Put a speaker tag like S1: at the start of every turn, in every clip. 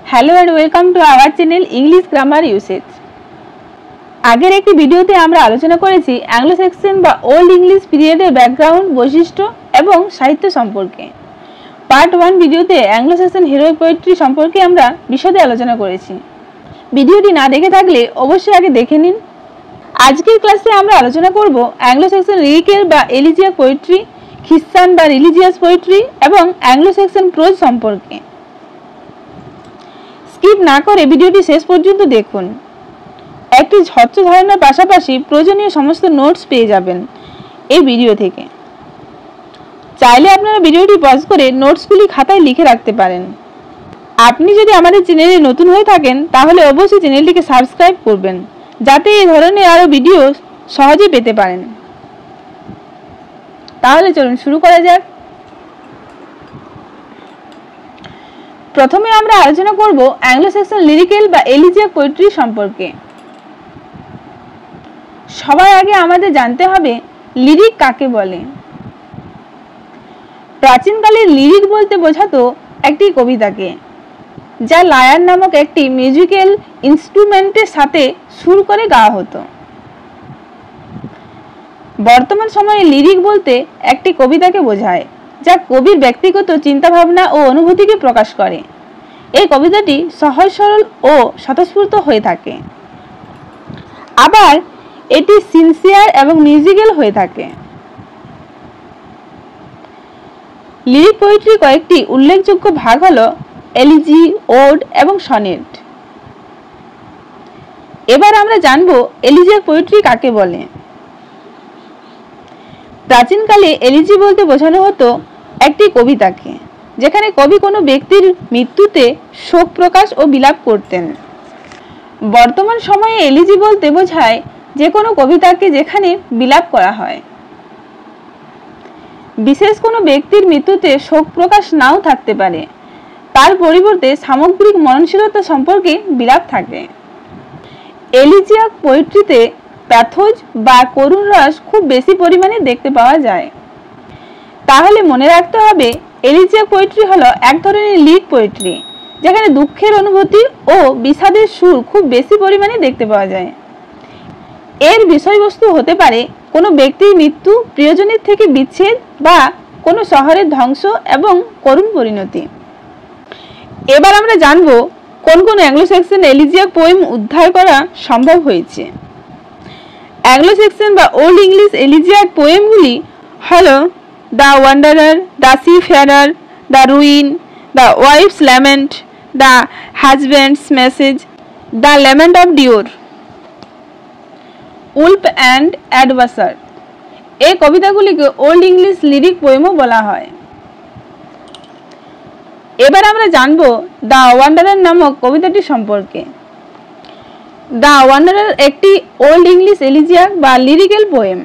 S1: Hello and welcome to our channel English grammar usage. आगे एक भिडियोते आमरा आलोचना करेছি एंग्लो सेक्शन बा ओल्ड इंग्लिश पिरियडের ব্যাকগ্রাউন্ড বৈশিষ্ট্য এবং সাহিত্য সম্পর্কে। পার্ট 1 ভিডিওতে एंग्लो सेक्शन হিরোইক পোয়েট্রি সম্পর্কে আমরা বিশদে আলোচনা করেছি। ভিডিওটি না দেখে থাকলে অবশ্যই আগে দেখে নিন। আজকের ক্লাসে আমরা আলোচনা করব एंग्लो सेक्शन লিরিক্যাল বা এলিজিয়াক পোয়েট্রি, খ্রিস্টান বা রিলিজিয়াস পোয়েট্রি এবং एंग्लो सेक्शन প্রোজ সম্পর্কে। স্কিপ না করে ভিডিওটি শেষ পর্যন্ত দেখুন। একটি স্বচ্ছ ধারণার পাশাপাশি প্রয়োজনীয় সমস্ত নোটস পেয়ে যাবেন এই ভিডিও থেকে। চাইলে আপনারা ভিডিওটি পজ করে নোটসগুলি খাতায় লিখে রাখতে পারেন। আপনি যদি আমাদের চ্যানেলে নতুন হয়ে থাকেন তাহলে অবশ্যই চ্যানেলটিকে সাবস্ক্রাইব করবেন যাতে এই ধরনের আরো ভিডিও সহজে পেতে পারেন। তাহলে চলুন শুরু করা যাক। প্রথমে আমরা আলোচনা করব एंग्लो सेक्शन লিরিক্যাল বা এলিজিয়াক পোয়েট্রি সম্পর্কে। সবার আগে আমাদের জানতে হবে লিরিক কাকে বলে। প্রাচীনকালে লিরিক বলতে বোঝাতো একটি কবিতাকে যা লায়ার নামক একটি মিউজিক্যাল ইনস্ট্রুমেন্টের সাথে সুর করে গাওয়া হতো। বর্তমান সময়ে লিরিক বলতে একটি কবিতাকে বোঝায় যা কবির ব্যক্তিগত চিন্তা ভাবনা ও অনুভূতিকে প্রকাশ করে। এই কবিতাটি সহজ সরল ও স্বতঃস্ফূর্ত হয়ে থাকে। আবার এটি সিনসিয়ার এবং মিউজিক্যাল হয়ে থাকে। লিরিক পোয়েট্রি কয়েকটি উল্লেখযোগ্য ভাগ হলো এলিজি, ওড এবং সনেট। এবার আমরা জানব এলিজিয়াক পোয়েট্রি কাকে বলে। প্রাচীনকালে এলিজি বলতে বোঝানো হতো একটি কবিতাকে যেখানে কবি কোনো ব্যক্তির মৃত্যুতে শোক প্রকাশ ও বিলাপ করতেন। বর্তমান সময়ে এলিজি বলতে বোঝায় যে কোনো কবিতাকে যেখানে বিলাপ করা হয়। বিশেষ কোনো ব্যক্তির মৃত্যুতে শোক প্রকাশ নাও থাকতে পারে, তার পরিবর্তে সামগ্রিক মননশীলতা সম্পর্কে বিলাপ থাকে। এলিজিয়াক পোয়েট্রিতে প্যাথোজ বা করুণ রস খুব বেশি পরিমাণে দেখতে পাওয়া যায়। তাহলে মনে রাখতে হবে এলিজিয়াক পোয়েট্রি হলো এক ধরনের লিরিক পোয়েট্রি যেখানে দুঃখের অনুভূতি ও বিষাদের সুর খুব বেশি পরিমাণে দেখতে পাওয়া যায়। এর বিষয়বস্তু হতে পারে কোনো ব্যক্তির মৃত্যু, প্রিয়জনের থেকে বিচ্ছেদ বা কোনো শহরের ধ্বংস এবং করুণ পরিণতি। এবার আমরা জানব কোন কোন অ্যাংলো সেকশন এলিজিয়াক পোয়েম উদ্ধার করা সম্ভব হয়েছে। অ্যাংলো সেকশন বা ওল্ড ইংলিশ এলিজিয়াক পোয়েমগুলি হলো the wanderer, the seafarer, the ruin, the wife's lament, the husband's message, the lament of Deor, Wulf and Eadwacer. এই কবিতাগুলিকে ওল্ড ইংলিশ লিরিক পোয়েমও বলা হয়। এবার আমরা জানব দ্য ওয়ান্ডারার নামক কবিতাটি সম্পর্কে। দ্য ওয়ান্ডারার একটি ওল্ড ইংলিশ এলিজিয়াক বা লিরিক্যাল পোয়েম।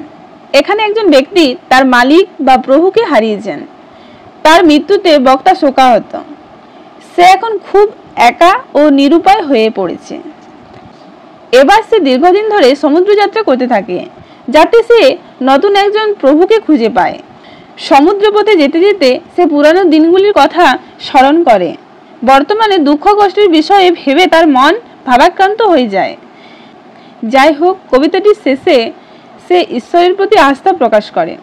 S1: এখানে একজন ব্যক্তি তার মালিক বা প্রভুকে হারিয়েছেন। তার মৃত্যুতে বক্তা শোকাহত। সে এখন খুব একা ও নিরুপায় হয়ে পড়েছে। এবার সে দীর্ঘদিন ধরে সমুদ্র যাত্রা করতে থাকে যাতে সে নতুন একজন প্রভুকে খুঁজে পায়। সমুদ্রপথে যেতে যেতে সে পুরানো দিনগুলির কথা স্মরণ করে। বর্তমানে দুঃখ কষ্টের বিষয়ে ভেবে তার মন ভাবাক্রান্ত হয়ে যায়। যাই হোক, কবিতাটির শেষে সে ঈশ্বরের প্রতি আস্থা প্রকাশ করে।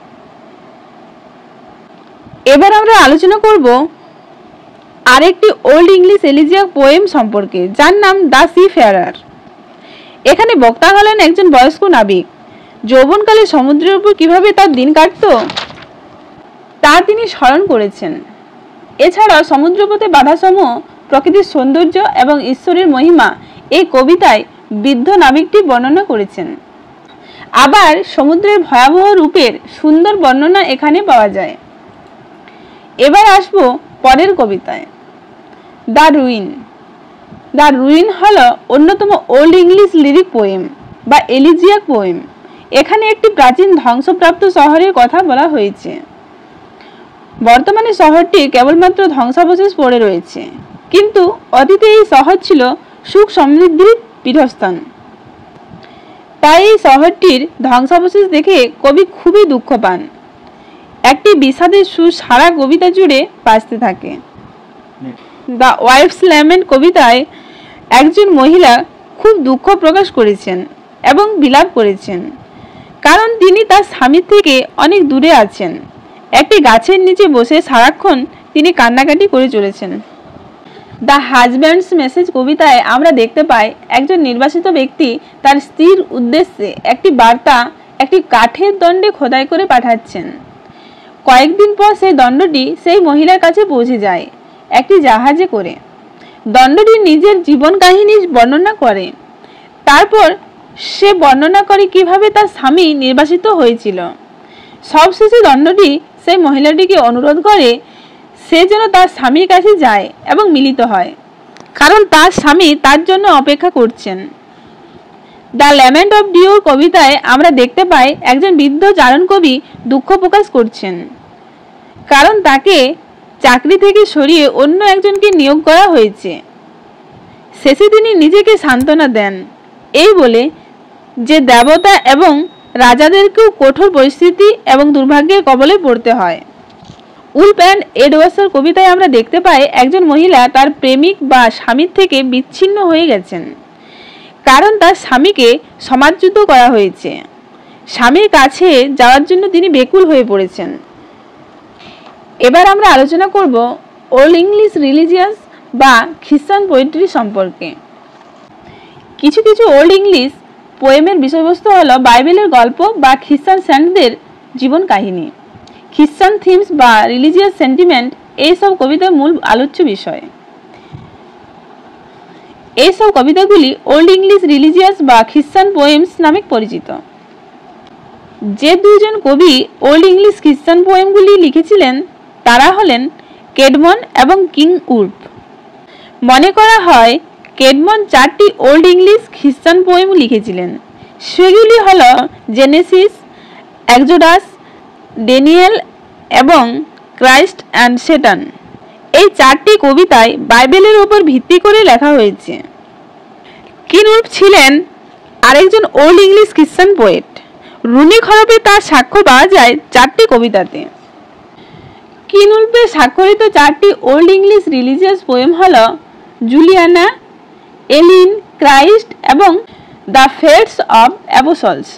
S1: এবার আমরা আলোচনা করব আরেকটি ওল্ড ইংলিশ এলিজিয়াক পোয়েম সম্পর্কে যার নাম দ্য সিফেয়ারার। এখানে বক্তা হলেন একজন বয়স্ক নাবিক। যৌবনকালে সমুদ্রের উপর কিভাবে তার দিন কাটতো তা তিনি স্মরণ করেছেন। এছাড়া সমুদ্রপথে বাধাসমূহ, প্রকৃতির সৌন্দর্য এবং ঈশ্বরের মহিমা এই কবিতায় বৃদ্ধ নাবিকটি বর্ণনা করেছেন। আবার সমুদ্রের ভয়াবহ রূপের সুন্দর বর্ণনা এখানে পাওয়া যায়। এবার আসব পরের কবিতায়, দ্য রুইন। দ্য রুইন হলো অন্যতম ওল্ড ইংলিশ লিরিক পোয়েম বা এলিজিয়াক পোয়েম। এখানে একটি প্রাচীন ধ্বংসপ্রাপ্ত শহরের কথা বলা হয়েছে। বর্তমানে শহরটি কেবলমাত্র ধ্বংসাবশেষ পড়ে রয়েছে, কিন্তু অতীতে এই শহর ছিল সুখ সমৃদ্ধির পীঠস্থান। তাই এই শহরটির ধ্বংসাবশেষ দেখে কবি খুবই দুঃখ পান। একটি বিষাদের সুর সারা কবিতা জুড়ে বাজতে থাকে। দ্য ওয়াইফস ল্যামেন্ট কবিতায় একজন মহিলা খুব দুঃখ প্রকাশ করেছেন এবং বিলাপ করেছেন, কারণ তিনি তার স্বামীর থেকে অনেক দূরে আছেন। একটি গাছের নিচে বসে সারাক্ষণ তিনি কান্নাকাটি করে চলেছেন। দ্য হাজব্যান্ডস মেসেজ কবিতায় আমরা দেখতে পাই একজন নির্বাসিত ব্যক্তি তার স্ত্রীর উদ্দেশ্যে একটি বার্তা একটি কাঠের দণ্ডে খোদাই করে পাঠাচ্ছেন। কয়েকদিন পর সেই দণ্ডটি সেই মহিলার কাছে পৌঁছে যায় একটি জাহাজে করে। দণ্ডটি নিজের জীবন কাহিনী বর্ণনা করে। তারপর সে বর্ণনা করে কিভাবে তার স্বামী নির্বাসিত হয়েছিল। সবশেষে দণ্ডটি সেই মহিলাটিকে অনুরোধ করে সে যেন তার স্বামীর কাছে যায় এবং মিলিত হয়, কারণ তার স্বামী তার জন্য অপেক্ষা করছেন। দ্য ল্যামেন্ট অফ ডিওর কবিতায় আমরা দেখতে পাই একজন বৃদ্ধ চারণ কবি দুঃখ প্রকাশ করছেন, কারণ তাকে চাকরি থেকে সরিয়ে অন্য একজনকে নিয়োগ করা হয়েছে। শেষে তিনি নিজেকে সান্ত্বনা দেন এই বলে যে দেবতা এবং রাজাদেরকেও কঠোর পরিস্থিতি এবং দুর্ভাগ্যের কবলে পড়তে হয়। উলফ অ্যান্ড এডওয়ার্ডসের কবিতায় আমরা দেখতে পাই একজন মহিলা তার প্রেমিক বা স্বামীর থেকে বিচ্ছিন্ন হয়ে গেছেন, কারণ তার স্বামীকে সমাজচ্যুত করা হয়েছে। স্বামীর কাছে যাওয়ার জন্য তিনি বেকুল হয়ে পড়েছেন। এবার আমরা আলোচনা করব ওল্ড ইংলিশ রিলিজিয়াস বা খ্রিস্টান পোয়েট্রি সম্পর্কে। কিছু কিছু ওল্ড ইংলিশ পোয়েমের বিষয়বস্তু হলো বাইবেলের গল্প বা খ্রিস্টান সেন্টদের জীবন কাহিনী। খ্রিস্টান থিমস বা রিলিজিয়াস সেন্টিমেন্ট এইসব কবিতার মূল আলোচ্য বিষয়। এইসব কবিতাগুলি ওল্ড ইংলিশ রিলিজিয়াস বা খ্রিস্টান পোয়েমস নামে পরিচিত। যে দুজন কবি ওল্ড ইংলিশ খ্রিস্টান পোয়েমগুলি লিখেছিলেন তারা হলেন কেডমন এবং কিং উলফ। মনে করা হয় কেডমন 4টি ওল্ড ইংলিশ খ্রিস্টান পোয়েম লিখেছিলেন। সেগুলি হল জেনেসিস, এক্সোডাস, ড্যানিয়েল এবং ক্রাইস্ট অ্যান্ড সেটান। এই 4টি কবিতায় বাইবেলের উপর ভিত্তি করে লেখা হয়েছে। কিং উলফ ছিলেন আরেকজন ওল্ড ইংলিশ খ্রিস্টান পোয়েট। রুনিক হরফে তার স্বাক্ষর পাওয়া যায় 4টি কবিতাতে। কিং উলফের স্বাক্ষরিত 4টি ওল্ড ইংলিশ রিলিজিয়াস পোয়েম হল জুলিয়ানা, এলিন, ক্রাইস্ট এবং দ্য ফেটস অফ অ্যাপোস্টলস।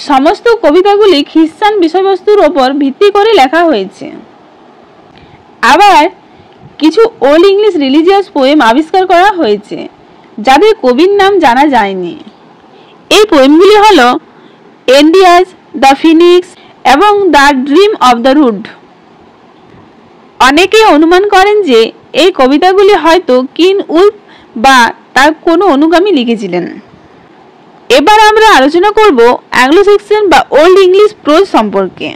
S1: সমস্ত কবিতাগুলি খ্রিস্টান বিষয়বস্তুর ওপর ভিত্তি করে লেখা হয়েছে। আবার কিছু ওল্ড ইংলিশ রিলিজিয়াস পোয়েম আবিষ্কার করা হয়েছে যাদের কবির নাম জানা যায়নি। এই পোয়েমগুলি হল এন্ডিয়াস, দ্য ফিনিক্স এবং the dream of the rude. অনেকে অনুমান করেন যে এই কবিতাগুলি হয়তো কিং উলফ বা তার কোনো অনুগামী লিখেছিলেন। এবার আমরা আলোচনা করব অ্যাংলো স্যাক্সন বা ওল্ড ইংলিশ প্রোজ সম্পর্কে।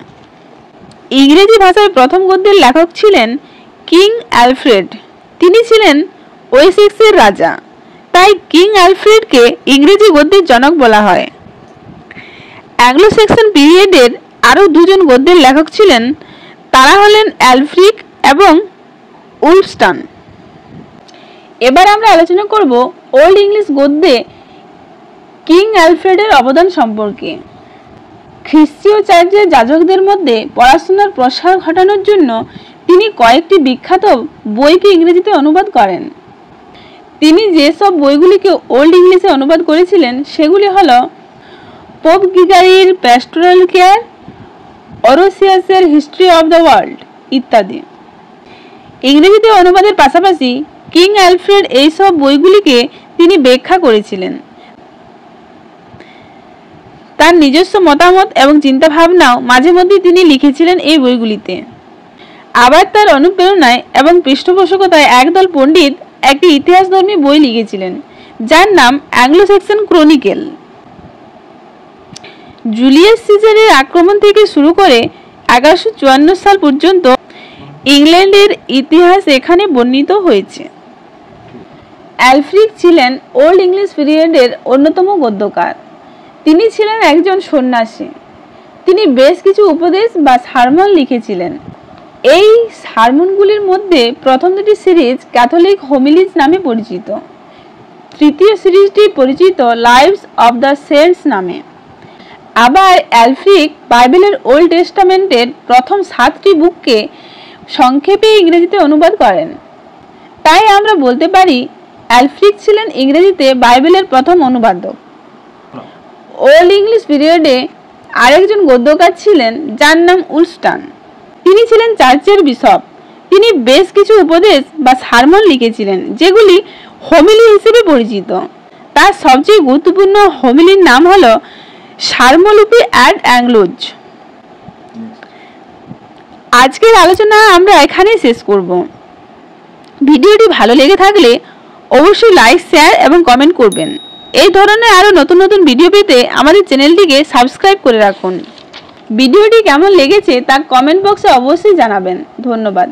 S1: ইংরেজি ভাষায় প্রথম গদ্যের লেখক ছিলেন কিং অ্যালফ্রেড। তিনি ছিলেন ওয়েসেক্সের রাজা, তাই কিং অ্যালফ্রেডকে ইংরেজি গদ্যের জনক বলা হয়। অ্যাংলো স্যাক্সন পিরিয়ডের আরও দুজন গদ্যের লেখক ছিলেন, তারা হলেন অ্যালফ্রিক এবং উলফস্টান। এবার আমরা আলোচনা করব ওল্ড ইংলিশ গদ্যে কিং অ্যালফ্রেডের অবদান সম্পর্কে। খ্রিস্টীয় চার্চের যাজকদের মধ্যে পড়াশোনার প্রসার ঘটানোর জন্য তিনি কয়েকটি বিখ্যাত বইকে ইংরেজিতে অনুবাদ করেন। তিনি যেসব বইগুলিকে ওল্ড ইংলিশে অনুবাদ করেছিলেন সেগুলি হল পোপ গ্রিগরির প্যাস্টোরাল কেয়ার, অরোসিয়াসের হিস্ট্রি অফ দ্য ওয়ার্ল্ড ইত্যাদি। ইংরেজিতে অনুবাদের পাশাপাশি কিং অ্যালফ্রেড এইসব বইগুলিকে তিনি ব্যাখ্যা করেছিলেন। তার নিজস্ব মতামত এবং চিন্তাভাবনাও মাঝে মধ্যে তিনি লিখেছিলেন এই বইগুলিতে। আবার তার অনুপ্রেরণায় এবং পৃষ্ঠপোষকতায় একদল পণ্ডিত একটি ইতিহাসধর্মী বই লিখেছিলেন যার নাম অ্যাংলো স্যাক্সন ক্রনিকেল। জুলিয়াস সিজারের আক্রমণ থেকে শুরু করে 1154 সাল পর্যন্ত ইংল্যান্ডের ইতিহাস এখানে বর্ণিত হয়েছে। অ্যালফ্রিক ছিলেন ওল্ড ইংলিশ পিরিয়ডের অন্যতম গদ্যকার। তিনি ছিলেন একজন সন্ন্যাসী। তিনি বেশ কিছু উপদেশ বা সারমন লিখেছিলেন। এই সারমনগুলির মধ্যে প্রথম দুটি সিরিজ ক্যাথলিক হোমিলিজ নামে পরিচিত। তৃতীয় সিরিজটি পরিচিত লাইভস অব দ্য সেন্টস নামে। আবার অ্যালফ্রিক বাইবেলের ওল্ড টেস্টামেন্টের প্রথম 7টি বুককে সংক্ষেপে ইংরেজিতে অনুবাদ করেন। তাই আমরা বলতে পারি অ্যালফ্রিক ছিলেন ইংরেজিতে বাইবেলের প্রথম অনুবাদক। ওল্ড ইংলিশ পিরিয়ডে আরেকজন গদ্যকার ছিলেন যার নাম উলস্টান। তিনি ছিলেন চার্চের বিশপ। তিনি বেশ কিছু উপদেশ বা সারমন লিখেছিলেন যেগুলি হোমিলি হিসেবে পরিচিত। তার সবচেয়ে গুরুত্বপূর্ণ হোমিলির নাম হলো সারমোলিপি অ্যাড অ্যাংলোজ। আজকের আলোচনা আমরা এখানেই শেষ করব। ভিডিওটি ভালো লেগে থাকলে অবশ্যই লাইক, শেয়ার এবং কমেন্ট করবেন। এই ধরনের আরও নতুন নতুন ভিডিও পেতে আমাদের চ্যানেলটিকে সাবস্ক্রাইব করে রাখুন। ভিডিওটি কেমন লেগেছে তা কমেন্ট বক্সে অবশ্যই জানাবেন। ধন্যবাদ।